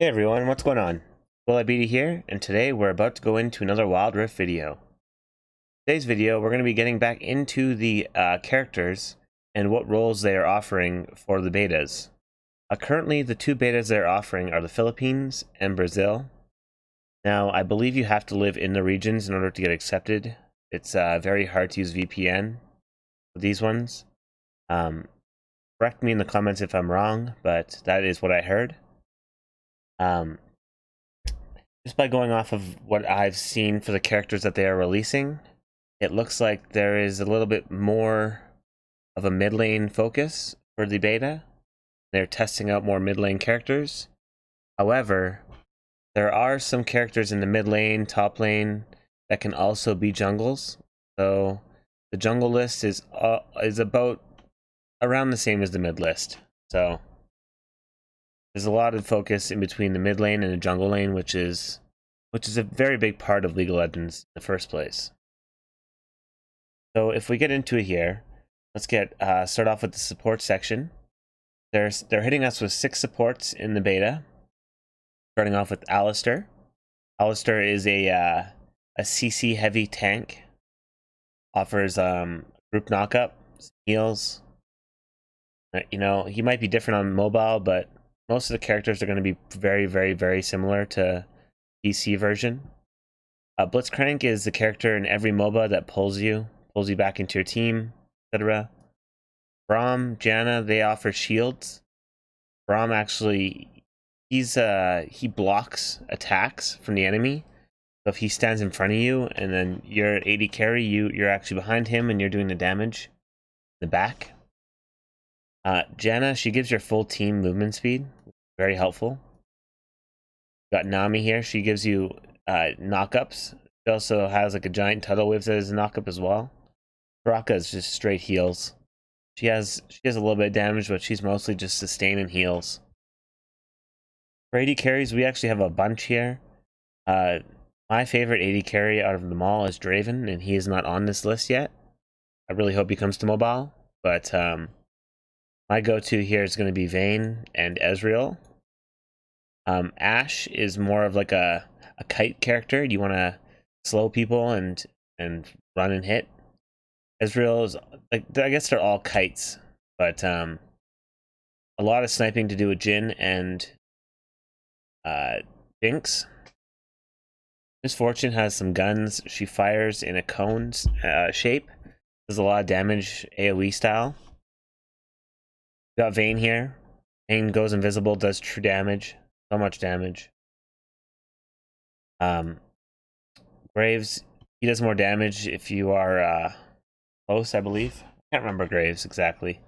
Hey everyone, what's going on? wildrift here, and today we're about to go into another Wild Rift video. Today's video, we're going to be getting back into the characters and what roles they are offering for the betas. Currently, the two betas they're offering are the Philippines and Brazil. Now, I believe you have to live in the regions in order to get accepted. It's very hard to use VPN for these ones. Correct me in the comments if I'm wrong, but that is what I heard. Just by going off of what I've seen for the characters that they are releasing, it looks like there is a little bit more of a mid lane focus for the beta. They're testing out more mid lane characters. However, there are some characters in the mid lane, top lane that can also be jungles. So the jungle list is about around the same as the mid list. So there's a lot of focus in between the mid lane and the jungle lane, which is a very big part of League of Legends in the first place. So if we get into it here, let's start off with the support section. They're hitting us with 6 supports in the beta. Starting off with Alistair. Alistair is a CC heavy tank. Offers group knockup, heals. You know, he might be different on mobile, but most of the characters are going to be very, very, very similar to PC version. Blitzcrank is the character in every MOBA that pulls you back into your team, etc. Braum, Janna, they offer shields. Braum actually, he blocks attacks from the enemy. So if he stands in front of you and then you're at 80 carry, you're actually behind him and you're doing the damage in the back. Janna, she gives your full team movement speed, very helpful. Got Nami here, she gives you knockups. She also has like a giant tidal waves as a knockup as well. Baraka is just straight heals. She has a little bit of damage, but she's mostly just sustain and heals. For AD carries, we actually have a bunch here. My favorite AD carry out of them all is Draven, and he is not on this list yet. I really hope he comes to mobile, but my go-to here is going to be Vayne and Ezreal. Ashe is more of like a kite character. You want to slow people and run and hit. Ezreal is like, I guess they're all kites, but a lot of sniping to do with Jhin and Jinx. Miss Fortune has some guns. She fires in a cone shape. Does a lot of damage AoE style. We got Vayne here. Vayne goes invisible, does true damage. So much damage. Graves, he does more damage if you are close, I believe. I can't remember Graves exactly.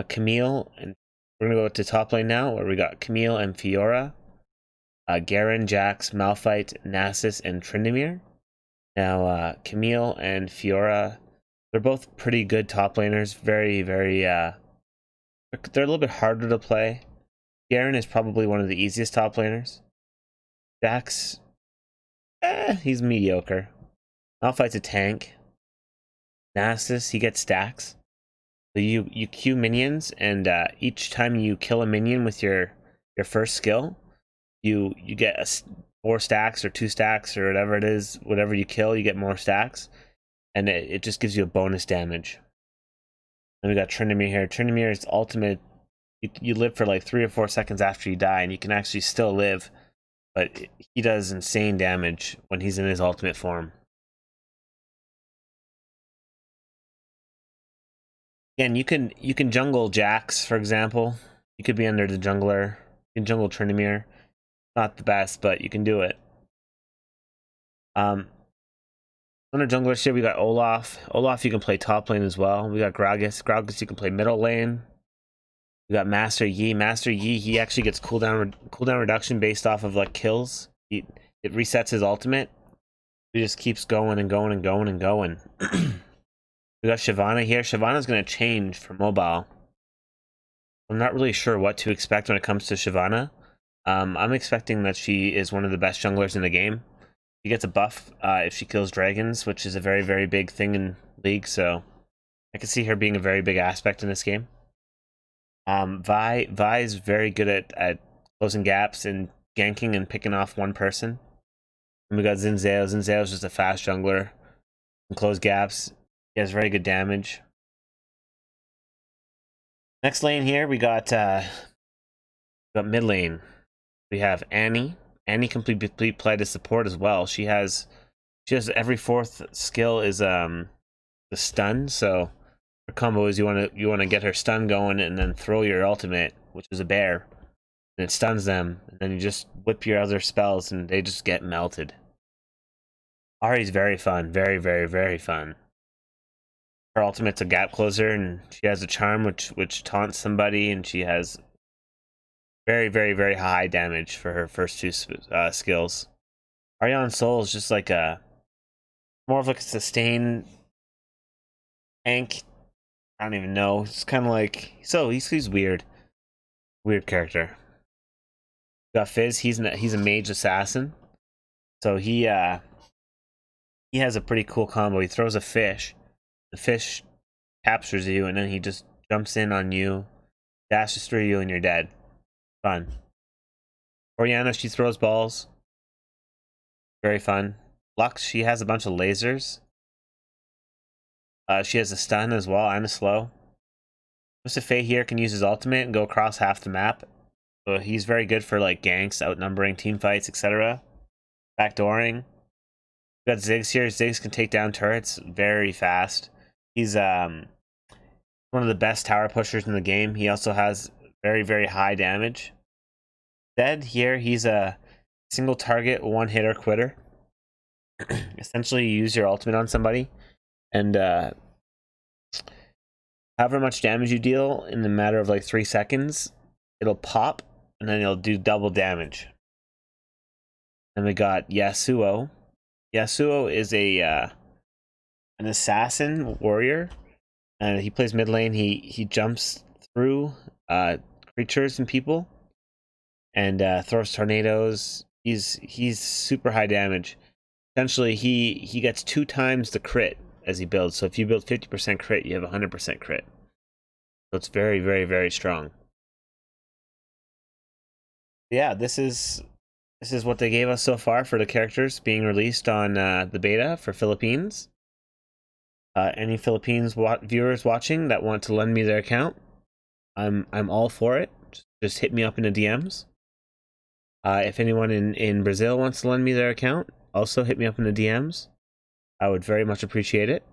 Camille, and we're gonna go to top lane now, where we got Camille and Fiora. Garen, Jax, Malphite, Nasus, and Tryndamere. Now, Camille and Fiora, they're both pretty good top laners. Very, very, they're a little bit harder to play. Garen is probably one of the easiest top laners. Jax, he's mediocre. Malphite's a tank. Nasus, he gets stacks. So you queue minions, and each time you kill a minion with your first skill, you get 4 stacks or 2 stacks or whatever it is. Whatever you kill, you get more stacks, and it just gives you a bonus damage. Then we got Tryndamere here. Tryndamere's ultimate, you live for like 3 or 4 seconds after you die, and you can actually still live, but he does insane damage when he's in his ultimate form. Again, you can jungle Jax, for example. You could be under the jungler. You can jungle Tryndamere. Not the best, but you can do it. Under junglers here, we got Olaf. Olaf, you can play top lane as well. We got Gragas. Gragas, you can play middle lane. We got Master Yi. Master Yi, he actually gets cooldown reduction based off of like kills. It resets his ultimate. He just keeps going and going and going and going. We got Shyvana here. Shyvana's going to change for mobile. I'm not really sure what to expect when it comes to Shyvana. I'm expecting that she is one of the best junglers in the game. She gets a buff if she kills dragons, which is a very, very big thing in League, so I can see her being a very big aspect in this game. Vi is very good at closing gaps and ganking and picking off one person. And we got Zinzao. Zinzao's just a fast jungler. Can close gaps. He has very good damage. Next lane here, we got mid lane. We have Annie. Annie complete play to support as well. She has every fourth skill is the stun. So her combo is you want to get her stun going and then throw your ultimate, which is a bear, and it stuns them. And then you just whip your other spells and they just get melted. Ahri's very fun, very fun. Her ultimate's a gap closer, and she has a charm which taunts somebody, and she has very high damage for her first two skills. Arion Soul is just like more of like a sustain tank. I don't even know. It's kind of like he's weird character. We got Fizz. He's a mage assassin, so he has a pretty cool combo. He throws a fish. The fish captures you, and then he just jumps in on you, dashes through you, and you're dead. Fun. Oriana, she throws balls. Very fun. Lux, she has a bunch of lasers. She has a stun as well and a slow. Mr. Faye here can use his ultimate and go across half the map. So he's very good for like ganks, outnumbering team fights, etc. Backdooring. We got Ziggs here. Ziggs can take down turrets very fast. He's one of the best tower pushers in the game. He also has very high damage. Zed here, he's a single target, one hitter quitter. Essentially, you use your ultimate on somebody, and however much damage you deal in the matter of like 3 seconds, it'll pop, and then it'll do double damage. And we got Yasuo. Yasuo is an assassin warrior, and he plays mid lane. He jumps through creatures and people, and throws tornadoes. He's super high damage. Essentially, he gets 2 times the crit as he builds. So if you build 50% crit, you have 100% crit. So it's very strong. Yeah, this is what they gave us so far for the characters being released on the beta for Philippines. Any Philippines viewers watching that want to lend me their account, I'm all for it. Just hit me up in the DMs. If anyone in Brazil wants to lend me their account, also hit me up in the DMs. I would very much appreciate it.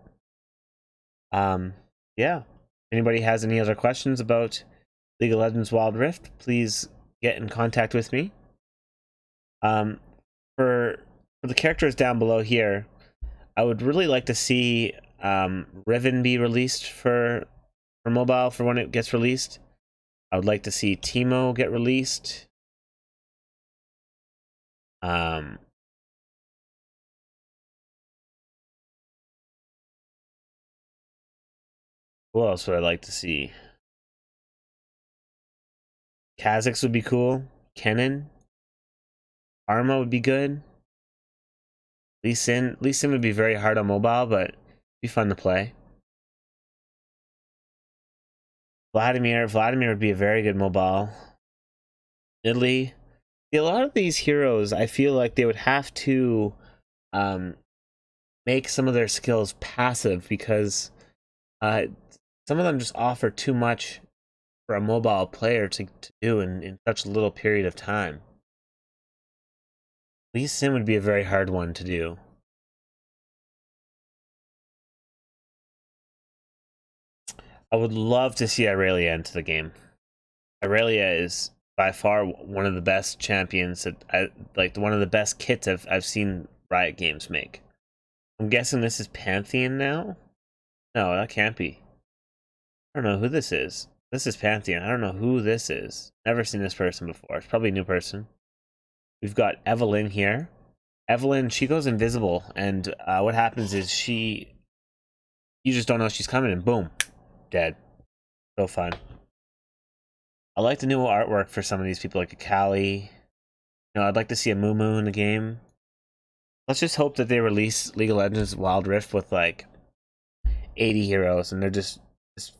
Yeah. Anybody has any other questions about League of Legends Wild Rift, please get in contact with me. For the characters down below here, I would really like to see Riven be released for mobile for when it gets released. I would like to see Teemo get released. Who else would I like to see? Kha'Zix would be cool. Kennen. Arma would be good. Lee Sin would be very hard on mobile, but be fun to play. Vladimir would be a very good mobile. Italy. A lot of these heroes, I feel like they would have to make some of their skills passive, because some of them just offer too much for a mobile player to do in such a little period of time. Lee Sin would be a very hard one to do. I would love to see Aurelia into the game. Aurelia is by far one of the best champions that one of the best kits I've seen Riot Games make. I'm guessing this is Pantheon now? No, that can't be. I don't know who this is. This is Pantheon. I don't know who this is. Never seen this person before. It's probably a new person. We've got Evelyn here. Evelyn, she goes invisible, and what happens is you just don't know she's coming, and boom, dead. So fun. I like the new artwork for some of these people, like Akali. I'd like to see a Moo in the game. Let's just hope that they release League of Legends Wild Rift with like 80 heroes, and they're just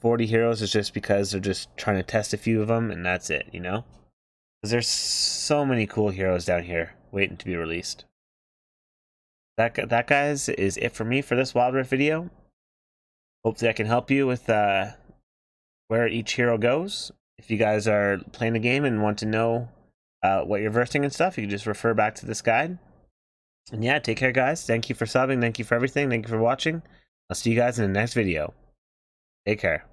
40 heroes is just because they're just trying to test a few of them, and that's it, Because Because there's so many cool heroes down here waiting to be released. That guys, is it for me for this wildrift video. Hopefully I can help you with where each hero goes. If you guys are playing the game and want to know what you're versing and stuff, you can just refer back to this guide. And yeah, take care, guys. Thank you for subbing. Thank you for everything. Thank you for watching. I'll see you guys in the next video. Take care.